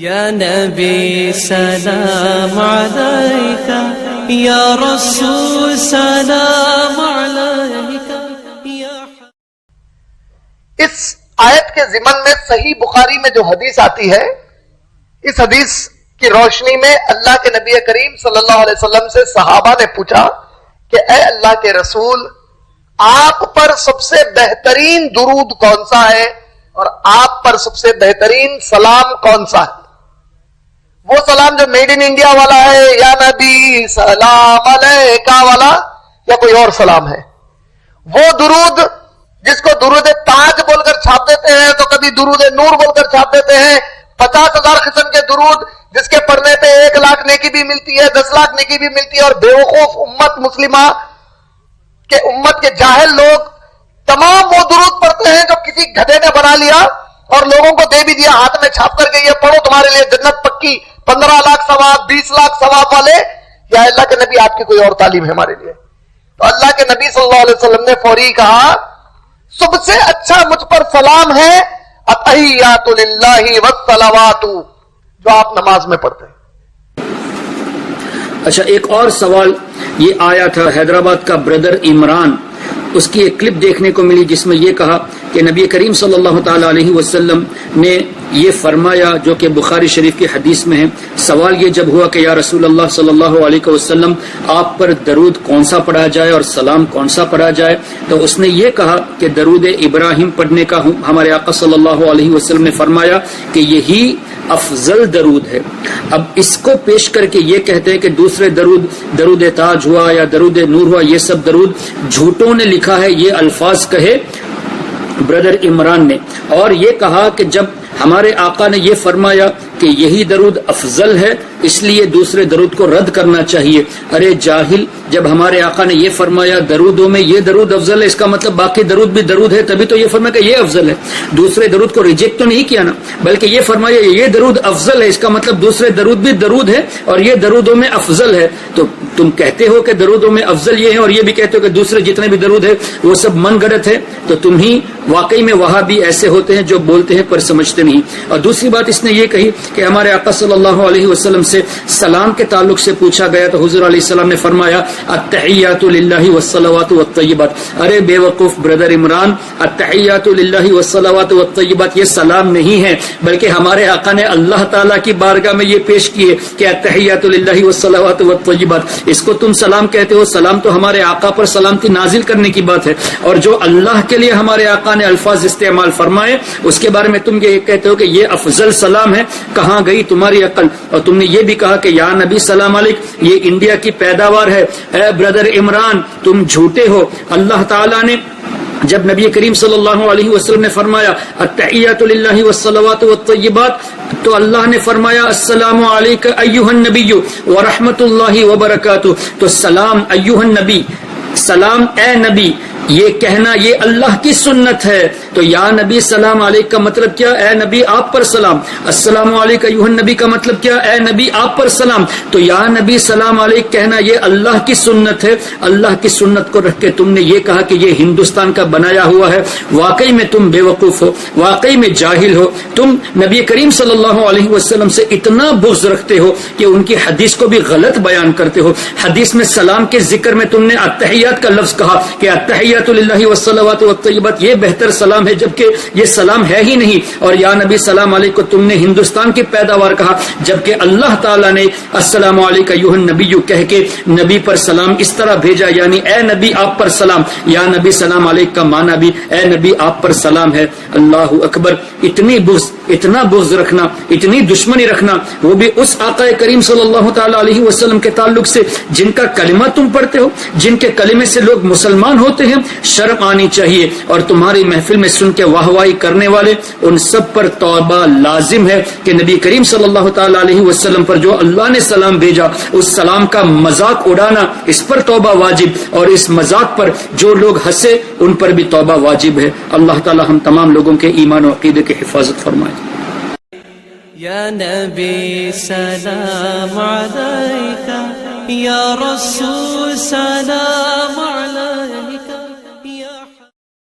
یا نبی سلام علیکہ، یا رسول سلام علیکہ۔ اس آیت کے ضمن میں صحیح بخاری میں جو حدیث آتی ہے، اس حدیث کی روشنی میں اللہ کے نبی کریم صلی اللہ علیہ وسلم سے صحابہ نے پوچھا کہ اے اللہ کے رسول، آپ پر سب سے بہترین درود کون سا ہے اور آپ پر سب سے بہترین سلام کون سا ہے؟ وہ سلام جو میڈ ان انڈیا والا ہے، یا نبی سلام علیکہ والا، یا کوئی اور سلام ہے؟ وہ درود جس کو درود تاج بول کر چھاپ دیتے ہیں، تو کبھی درود نور بول کر چھاپ دیتے ہیں، 50,000 قسم کے درود جس کے پڑھنے پہ 1 لاکھ نیکی بھی ملتی ہے، 10 لاکھ نیکی بھی ملتی ہے، اور بیوقوف امت مسلمہ کہ امت کے جاہل لوگ تمام وہ درود پڑھتے ہیں جو کسی گدھے نے بنا لیا اور لوگوں کو دے بھی دیا ہاتھ میں چھاپ کر کے، یہ پڑھو تمہارے لیے جنت پکی، 15 لاکھ ثواب، 20 لاکھ ثواب والے۔ یا اللہ کے نبی آپ کی کوئی اور تعلیم ہے ہمارے لیے؟ تو اللہ کے نبی صلی اللہ علیہ وسلم نے فوری کہا سب سے اچھا مجھ پر سلام ہے التحیات للہ والصلوات، جو آپ نماز میں پڑھتے ہیں۔ اچھا، ایک اور سوال یہ آیا تھا حیدرآباد کا بردر عمران، اس کی ایک کلپ دیکھنے کو ملی جس میں یہ کہا کہ نبی کریم صلی اللہ تعالی علیہ وسلم نے یہ فرمایا، جو کہ بخاری شریف کی حدیث میں ہے۔ سوال یہ جب ہوا کہ یا رسول اللہ صلی اللہ علیہ وسلم، آپ پر درود کون سا پڑھا جائے اور سلام کون سا پڑھا جائے، تو اس نے یہ کہا کہ درود ابراہیم پڑھنے کا ہمارے آقا صلی اللہ علیہ وسلم نے فرمایا کہ یہی افضل درود ہے۔ اب اس کو پیش کر کے یہ کہتے ہیں کہ دوسرے درود تاج ہوا یا درود نور ہوا، یہ سب درود جھوٹوں نے لکھا ہے، یہ الفاظ کہے بردر عمران نے، اور یہ کہا کہ جب ہمارے آقا نے یہ فرمایا کہ یہی درود افضل ہے، اس لیے دوسرے درود کو رد کرنا چاہیے۔ ارے جاہل، جب ہمارے آقا نے یہ فرمایا درودوں میں یہ درود افضل ہے، اس کا مطلب باقی درود بھی درود ہے، تبھی تو یہ فرمایا کہ یہ افضل ہے۔ دوسرے درود کو ریجیکٹ تو نہیں کیا نا، بلکہ یہ فرمایا یہ درود افضل ہے، اس کا مطلب دوسرے درود بھی درود ہے اور یہ درودوں میں افضل ہے۔ تو تم کہتے ہو کہ درودوں میں افضل یہ ہے اور یہ بھی کہتے ہو کہ دوسرے جتنے بھی درود ہے وہ سب من گھڑت ہے، تو تم ہی واقعی میں وہاں بھی ایسے ہوتے ہیں جو بولتے ہیں پر سمجھتے نہیں۔ اور دوسری بات اس نے یہ کہی کہ ہمارے آقا صلی اللہ علیہ وسلم سے سلام کے تعلق سے پوچھا گیا تو حضور علیہ السلام نے فرمایا التحیات للہ والصلوات والطیبات۔ ارے بے وقوف بردر عمران، التحیات للہ والصلوات والطیبات یہ سلام نہیں ہے، بلکہ ہمارے آقا نے اللہ تعالیٰ کی بارگاہ میں یہ پیش کیے کہ التحیات للہ والصلوات والطیبات، اس کو تم سلام کہتے ہو۔ سلام تو ہمارے آقا پر سلامتی نازل کرنے کی بات ہے، اور جو اللہ کے لیے ہمارے آقا نے الفاظ استعمال فرمائے اس کے بارے میں تم یہ کہتے ہو کہ یہ افضل سلام ہے۔ کہاں گئی تمہاری عقل؟ اور تم نے یہ بھی کہا کہ یا نبی سلام علیک یہ انڈیا کی پیداوار ہے۔ اے بردر عمران، تم جھوٹے ہو۔ اللہ تعالیٰ نے جب نبی کریم صلی اللہ علیہ وسلم نے فرمایا التحیات للہ والصلوات والطیبات، تو اللہ نے فرمایا السلام علیک ایھا النبی ورحمۃ اللہ وبرکاتہ۔ تو سلام ایھا النبی، سلام اے نبی، یہ کہنا یہ اللہ کی سنت ہے۔ تو یا نبی سلام علیک کا مطلب کیا؟ اے نبی آپ پر سلام۔ السلام علیک ایھا النبی کا مطلب کیا؟ اے نبی آپ پر سلام۔ تو یا نبی سلام علیک کہنا یہ اللہ کی سنت ہے۔ اللہ کی سنت کو رکھ کے تم نے یہ کہا کہ یہ ہندوستان کا بنایا ہوا ہے۔ واقعی میں تم بے وقوف ہو، واقعی میں جاہل ہو۔ تم نبی کریم صلی اللہ علیہ وسلم سے اتنا بغض رکھتے ہو کہ ان کی حدیث کو بھی غلط بیان کرتے ہو۔ حدیث میں سلام کے ذکر میں تم نے التحیات کا لفظ کہا کہ التحیات للہ والصلوات والطیبات یہ بہتر سلام ہے، جبکہ یہ سلام ہے ہی نہیں۔ اور یا نبی سلام علیک کو تم نے ہندوستان کی پیداوار کہا، جبکہ اللہ تعالیٰ نے السلام علیک ایھا النبی کہہ کے نبی پر سلام اس طرح بھیجا، یعنی اے نبی آپ پر سلام۔ یا نبی سلام علیک کا معنی بھی اے نبی آپ پر سلام ہے۔ اللہ اکبر! اتنی بغض، اتنا بغض رکھنا، اتنی دشمنی رکھنا، وہ بھی اس آقا کریم صلی اللہ تعالی علیہ وسلم کے تعلق سے جن کا کلمہ تم پڑھتے ہو، جن کے کلمے سے لوگ مسلمان ہوتے ہیں۔ شرم آنی چاہیے، اور تمہاری محفل میں سن کے واہ واہی کرنے والے ان سب پر توبہ لازم ہے کہ نبی کریم صلی اللہ تعالی علیہ وسلم پر جو اللہ نے سلام بھیجا اس سلام کا مذاق اڑانا، اس پر توبہ واجب، اور اس مذاق پر جو لوگ ہنسے ان پر بھی توبہ واجب ہے۔ اللہ تعالی ہم تمام لوگوں کے ایمان و عقیدے کی حفاظت فرمائے۔ یا نبی سلام علیکہ، یا رسول سلام علیکہ۔